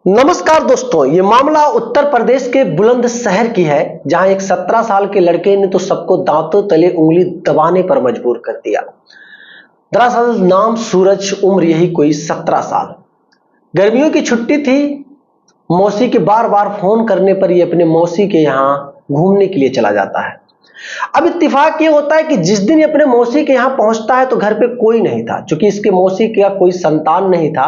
नमस्कार दोस्तों, ये मामला उत्तर प्रदेश के बुलंदशहर की है, जहां एक 17 साल के लड़के ने तो सबको दांतों तले उंगली दबाने पर मजबूर कर दिया। दरअसल नाम सूरज, उम्र यही कोई 17 साल। गर्मियों की छुट्टी थी। मौसी के बार बार फोन करने पर ये अपने मौसी के यहाँ घूमने के लिए चला जाता है। अब इत्तेफाक ये होता है कि जिस दिन ये अपने मौसी के यहाँ पहुंचता है तो घर पे कोई नहीं था। चूंकि इसके मौसी का कोई संतान नहीं था,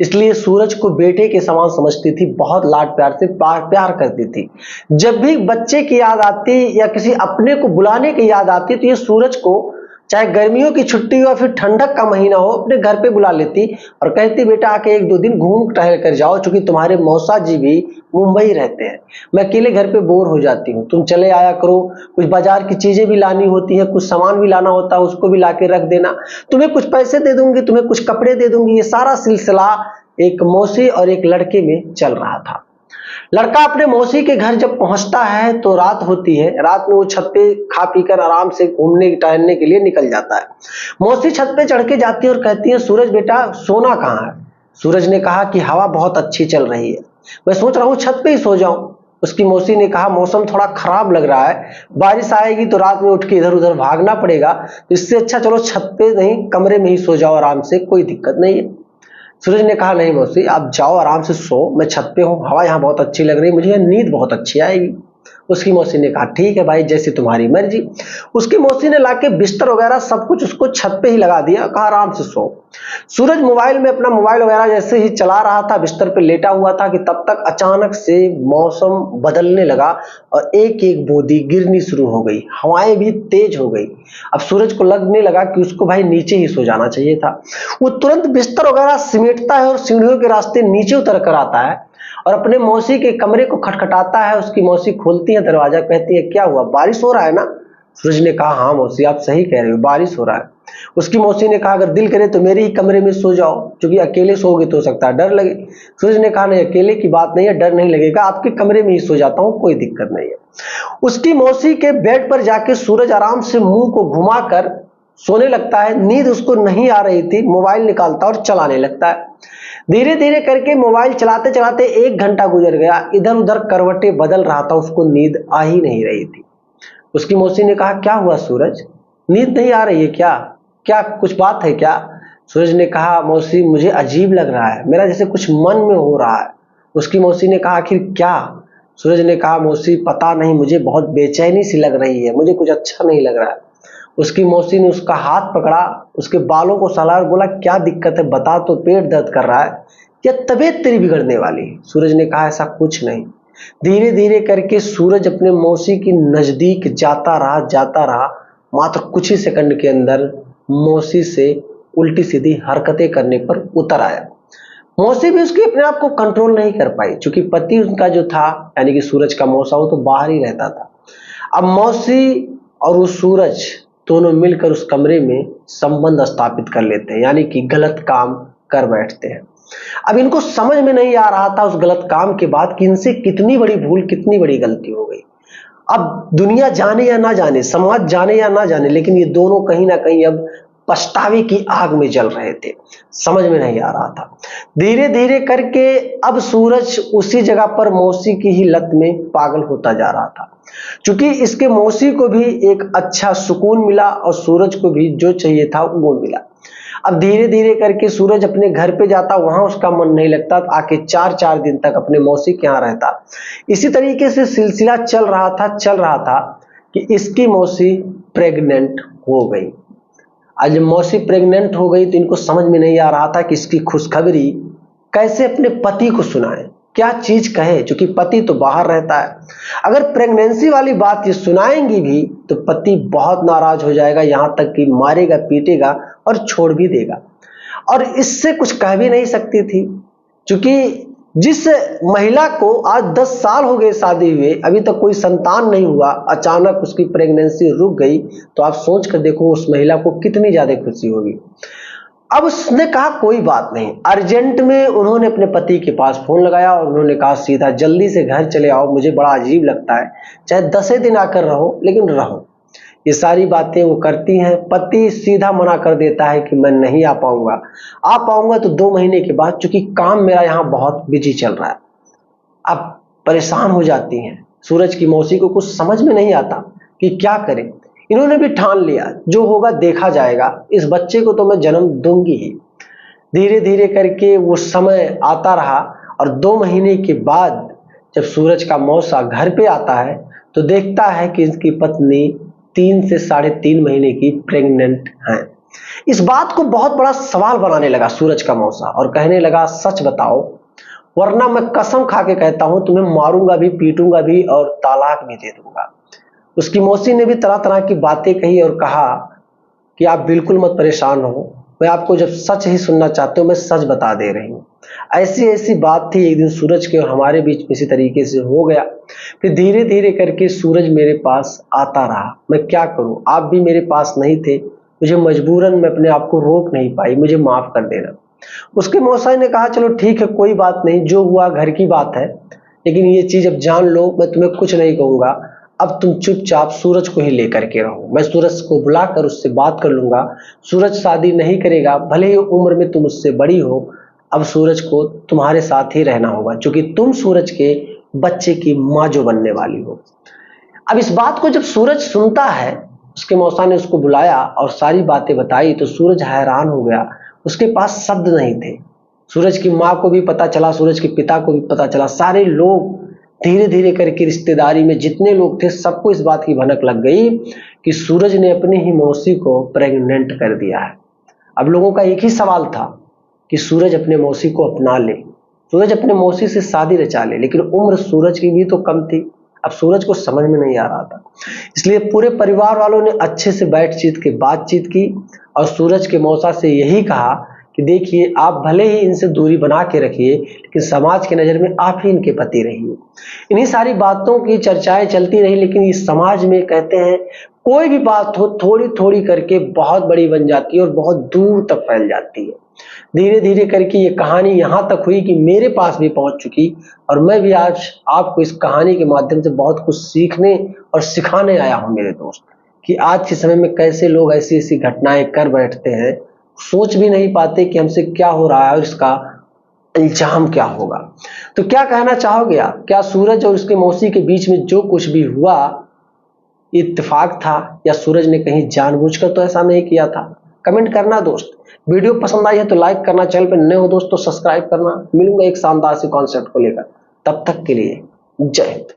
इसलिए सूरज को बेटे के समान समझती थी, बहुत लाड प्यार से प्यार करती थी। जब भी बच्चे की याद आती या किसी अपने को बुलाने की याद आती तो ये सूरज को, चाहे गर्मियों की छुट्टी हो या फिर ठंडक का महीना हो, अपने घर पे बुला लेती और कहती बेटा आके एक दो दिन घूम टहल कर जाओ, क्योंकि तुम्हारे मौसा जी भी मुंबई रहते हैं, मैं अकेले घर पे बोर हो जाती हूँ, तुम चले आया करो। कुछ बाजार की चीजें भी लानी होती है, कुछ सामान भी लाना होता है, उसको भी लाके रख देना, तुम्हें कुछ पैसे दे दूंगी, तुम्हें कुछ कपड़े दे दूंगी। ये सारा सिलसिला एक मौसी और एक लड़के में चल रहा था। लड़का अपने मौसी के घर जब पहुंचता है तो रात होती है। रात में वो छत पे खा पी कर आराम से घूमने टहलने के लिए निकल जाता है। मौसी छत पे चढ़ के जाती है और कहती है सूरज बेटा सोना कहाँ है। सूरज ने कहा कि हवा बहुत अच्छी चल रही है, मैं सोच रहा हूँ छत पे ही सो जाऊं। उसकी मौसी ने कहा मौसम थोड़ा खराब लग रहा है, बारिश आएगी तो रात में उठ के इधर उधर भागना पड़ेगा, तो इससे अच्छा चलो छत पे नहीं कमरे में ही सो जाओ आराम से, कोई दिक्कत नहीं है। सूरज ने कहा नहीं मौसी, आप जाओ आराम से सो, मैं छत पे हूँ, हवा यहाँ बहुत अच्छी लग रही है, मुझे नींद बहुत अच्छी आएगी। उसकी मौसी ने कहा ठीक है भाई, जैसी तुम्हारी मर्जी। उसकी मौसी ने लाके बिस्तर वगैरह सब कुछ उसको छत पे ही लगा दिया, कहा आराम से सो। सूरज मोबाइल में अपना मोबाइल वगैरह जैसे ही चला रहा था, बिस्तर पे लेटा हुआ था कि तब तक अचानक से मौसम बदलने लगा और एक एक बूंदी गिरनी शुरू हो गई, हवाएं भी तेज हो गई। अब सूरज को लगने लगा कि उसको भाई नीचे ही सो जाना चाहिए था। वो तुरंत बिस्तर वगैरह समेटता है और सीढ़ियों के रास्ते नीचे उतर कर आता है और अपने मौसी के कमरे को खटखटाता है। उसकी मौसी खोलती है दरवाजा, कहती है क्या हुआ, बारिश हो रहा है ना। सूरज ने कहा हाँ मौसी आप सही कह रहे हो, बारिश हो रहा है। उसकी मौसी ने कहा अगर दिल करे तो मेरे ही कमरे में सो जाओ, क्योंकि अकेले सोओगे तो हो सकता है डर लगे। सूरज ने कहा नहीं अकेले की बात नहीं है, डर नहीं लगेगा, आपके कमरे में ही सो जाता हूँ, कोई दिक्कत नहीं है। उसकी मौसी के बेड पर जाके सूरज आराम से मुंह को घुमाकर सोने लगता है। नींद उसको नहीं आ रही थी, मोबाइल निकालता और चलाने लगता है। धीरे धीरे करके मोबाइल चलाते चलाते 1 घंटा गुजर गया। इधर उधर करवटें बदल रहा था, उसको नींद आ ही नहीं रही थी। उसकी मौसी ने कहा क्या हुआ सूरज, नींद नहीं आ रही है क्या, क्या कुछ बात है क्या। सूरज ने कहा मौसी मुझे अजीब लग रहा है, मेरा जैसे कुछ मन में हो रहा है। उसकी मौसी ने कहा आखिर क्या। सूरज ने कहा मौसी पता नहीं, मुझे बहुत बेचैनी सी लग रही है, मुझे कुछ अच्छा नहीं लग रहा है। उसकी मौसी ने उसका हाथ पकड़ा, उसके बालों को सहलाया और बोला क्या दिक्कत है बता, तो पेट दर्द कर रहा है या तबीयत तेरी बिगड़ने वाली है। सूरज ने कहा ऐसा कुछ नहीं। धीरे धीरे करके सूरज अपने मौसी की नजदीक जाता रहा। मात्र कुछ ही सेकंड के अंदर मौसी से उल्टी सीधी हरकतें करने पर उतर आया। मौसी भी उसकी अपने आप को कंट्रोल नहीं कर पाई, क्योंकि पति उनका जो था यानी कि सूरज का मौसा, वो तो बाहर ही रहता था। अब मौसी और वो सूरज दोनों मिलकर उस कमरे में संबंध स्थापित कर लेते हैं, यानी कि गलत काम कर बैठते हैं। अब इनको समझ में नहीं आ रहा था उस गलत काम के बाद कि इनसे कितनी बड़ी भूल, कितनी बड़ी गलती हो गई। अब दुनिया जाने या ना जाने, समाज जाने या ना जाने, लेकिन ये दोनों कहीं ना कहीं अब पछतावे की आग में जल रहे थे, समझ में नहीं आ रहा था। धीरे धीरे करके अब सूरज उसी जगह पर मौसी की ही लत में पागल होता जा रहा था। क्योंकि इसके मौसी को भी एक अच्छा सुकून मिला और सूरज को भी जो चाहिए था वो मिला। अब धीरे धीरे करके सूरज अपने घर पे जाता, वहां उसका मन नहीं लगता, आके 4 दिन तक अपने मौसी के यहाँ रहता। इसी तरीके से सिलसिला चल रहा था कि इसकी मौसी प्रेग्नेंट हो गई। आज जब मौसी प्रेग्नेंट हो गई तो इनको समझ में नहीं आ रहा था कि इसकी खुशखबरी कैसे अपने पति को सुनाए, क्या चीज कहे, क्योंकि पति तो बाहर रहता है। अगर प्रेगनेंसी वाली बात ये सुनाएंगी भी तो पति बहुत नाराज हो जाएगा, यहां तक कि मारेगा पीटेगा और छोड़ भी देगा। और इससे कुछ कह भी नहीं सकती थी, क्योंकि जिस महिला को आज 10 साल हो गए शादी हुए, अभी तक कोई संतान नहीं हुआ, अचानक उसकी प्रेगनेंसी रुक गई, तो आप सोच कर देखो उस महिला को कितनी ज्यादा खुशी होगी। अब उसने कहा कोई बात नहीं। अर्जेंट में उन्होंने अपने पति के पास फोन लगाया और उन्होंने कहा सीधा जल्दी से घर चले आओ, मुझे बड़ा अजीब लगता है, चाहे 10 दिन आकर रहो लेकिन रहो। ये सारी बातें वो करती हैं। पति सीधा मना कर देता है कि मैं नहीं आ पाऊंगा तो 2 महीने के बाद, चूंकि काम मेरा यहाँ बहुत बिजी चल रहा है। अब परेशान हो जाती हैं। सूरज की मौसी को कुछ समझ में नहीं आता कि क्या करें। इन्होंने भी ठान लिया, जो होगा देखा जाएगा, इस बच्चे को तो मैं जन्म दूंगी ही। धीरे धीरे करके वो समय आता रहा और 2 महीने के बाद जब सूरज का मौसा घर पे आता है तो देखता है कि इसकी पत्नी 3 से 3.5 महीने की प्रेग्नेंट है। इस बात को बहुत बड़ा सवाल बनाने लगा सूरज का मौसा और कहने लगा, सच बताओ, वरना मैं कसम खा के कहता हूं तुम्हें मारूंगा भी, पीटूंगा भी और तलाक भी दे दूंगा। उसकी मौसी ने भी तरह तरह की बातें कही और कहा कि आप बिल्कुल मत परेशान हो, मैं आपको जब सच ही सुनना चाहते हो मैं सच बता दे रही हूँ। ऐसी ऐसी बात थी एक दिन सूरज के और हमारे बीच में इसी तरीके से हो गया। फिर धीरे धीरे करके सूरज मेरे पास आता रहा। मैं क्या करूं, आप भी मेरे पास नहीं थे, मुझे मजबूरन मैं अपने आप को रोक नहीं पाई, मुझे माफ कर देना। उसके मौसा ने कहा, चलो ठीक है, कोई बात नहीं, जो हुआ घर की बात है, लेकिन ये चीज अब जान लो, मैं तुम्हें कुछ नहीं कहूंगा, अब तुम चुपचाप सूरज को ही लेकर के रहो। मैं सूरज को बुलाकर उससे बात कर लूंगा। सूरज शादी नहीं करेगा, भले ही उम्र में तुम उससे बड़ी हो, अब सूरज को तुम्हारे साथ ही रहना होगा, क्योंकि तुम सूरज के बच्चे की माँ जो बनने वाली हो। अब इस बात को जब सूरज सुनता है, उसके मौसा ने उसको बुलाया और सारी बातें बताई तो सूरज हैरान हो गया। उसके पास शब्द नहीं थे। सूरज की माँ को भी पता चला, सूरज के पिता को भी पता चला, सारे लोग धीरे धीरे करके रिश्तेदारी में जितने लोग थे सबको इस बात की भनक लग गई कि सूरज ने अपनी ही मौसी को प्रेग्नेंट कर दिया है। अब लोगों का एक ही सवाल था कि सूरज अपने मौसी को अपना ले, सूरज अपने मौसी से शादी रचा ले, लेकिन उम्र सूरज की भी तो कम थी। अब सूरज को समझ में नहीं आ रहा था, इसलिए पूरे परिवार वालों ने अच्छे से बातचीत की और सूरज के मौसा से यही कहा कि देखिए, आप भले ही इनसे दूरी बना के रखिए, लेकिन समाज की नजर में आप ही इनके पति रहिए। इन्हीं सारी बातों की चर्चाएं चलती रही, लेकिन इस समाज में कहते हैं कोई भी बात हो थोड़ी थोड़ी करके बहुत बड़ी बन जाती है और बहुत दूर तक फैल जाती है। धीरे धीरे करके ये कहानी यहां तक हुई कि मेरे पास भी पहुंच चुकी और मैं भी आज आपको इस कहानी के माध्यम से बहुत कुछ सीखने और सिखाने आया हूं मेरे दोस्त, कि आज के समय में कैसे लोग ऐसी ऐसी घटनाएं कर बैठते हैं, सोच भी नहीं पाते कि हमसे क्या हो रहा है और इसका इल्जाम क्या होगा। तो क्या कहना चाहोगे आप, क्या सूरज और उसके मौसी के बीच में जो कुछ भी हुआ इत्तेफाक था या सूरज ने कहीं जानबूझकर तो ऐसा नहीं किया था? कमेंट करना दोस्त। वीडियो पसंद आई है तो लाइक करना, चैनल पर नए हो दोस्त तो सब्सक्राइब करना। मिलूंगा एक शानदार से कॉन्सेप्ट को लेकर, तब तक के लिए जय हिंद।